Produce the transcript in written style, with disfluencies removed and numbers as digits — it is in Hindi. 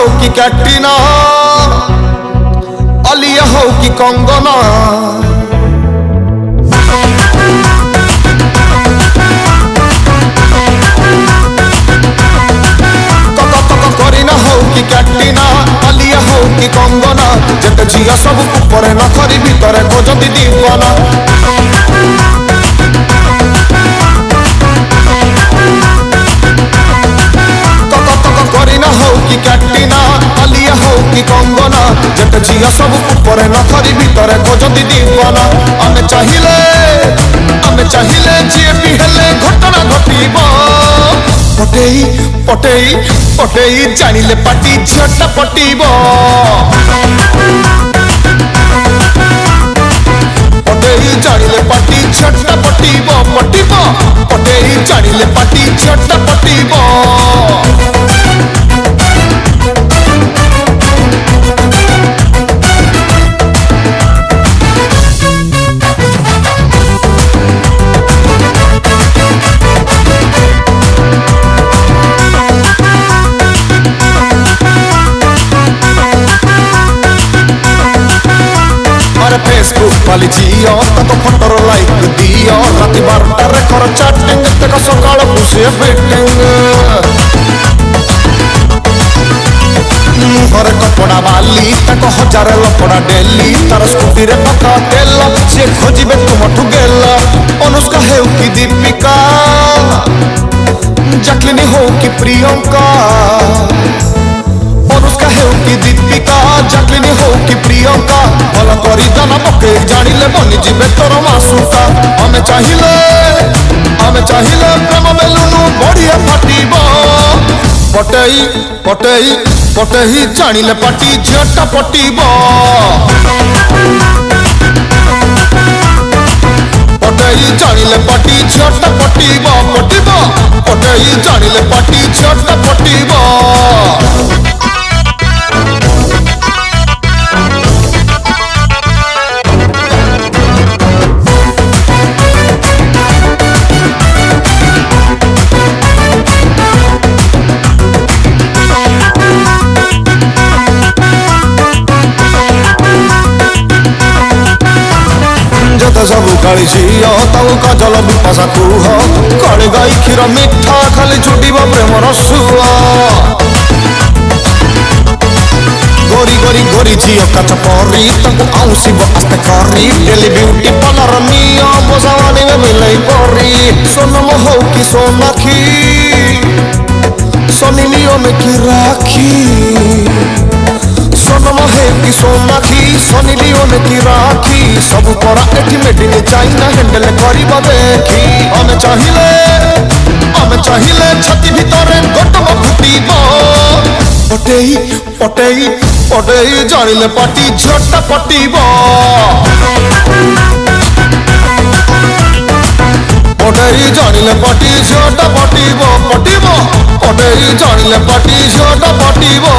हो कि कैटरीना, आलिया हो कि कंगना, करीना हो कि कैटरीना, आलिया हो कि कंगना, जेते झिया सब ऊपर नखरी भितरे खोजती दीवाना। करीना हो कि कैटरीना, आलिया हो कि कंगना, जेते झिया सब ऊपर नखरी भितरे खोजती दीवाना। आमे चाहिए जे भी हेले घटना घटिबो, पटेई पटेई पटेई जानिले पाटी झटा पटिबो, पटेई जानिले पाटी झटा पटिबो, पटिबो पटेई जानिले पाटी झटा पटिबो। फेसबुक वाली जियो तो फोटोर लाइक दियो, राति 12टारे कर चैटिंग तक सकाळ पुसे फिटिंग। मुहर कपड़ा वाली तक 1000 लपड़ा डेली, तार स्कूटी रे पका तेल से खोजिबे तुमठु गेल। अनुष्का हेउ कि दीपिका, जैकलिन हो कि प्रियंका, अनुष्का हेउ कि दीपिका, जैकलिन हो कि प्रियंका, भल करी दाना पके जानिले बनी जिबे तोर मासुका। आमे चाहिए प्रेम बेलुनु बढ़िया फाटिबो, पटेई पटेई पटेई जानिले पाटी झटा पटिबो, पटेई जानिले पाटी झटा पटिबो, पटिबो पटेई जानिले पाटी झटा पटिबो। सब काली झियो ताऊ काजल बिपाशा कुह, काली गाई क्षीर मिठा खाली छुटिब प्रेम रसुआ। गोरी गोरी गोरी झियो काच परी तांको आउसिब आस्ते करी, डेली ब्यूटी पार्लर नियम जवानी में मिलई परी। सोनम हो कि सोनाक्षी, सनी लियोन की राखी, सोनम है कि सोनाक्षी, सनी लियोन की राखी, सब पड़ा एठी मेड इन चाइना हैंडल करिबो देखी। आमे चाहिए छाती भितरे गटम फुटिबो, पटेई पटेई पटेई जानिले पाटी झटा पटिबो, पटेई जानिले पाटी झटा पटिबो, पटिबो पटेई जानिले पाटी झटा पटिबो।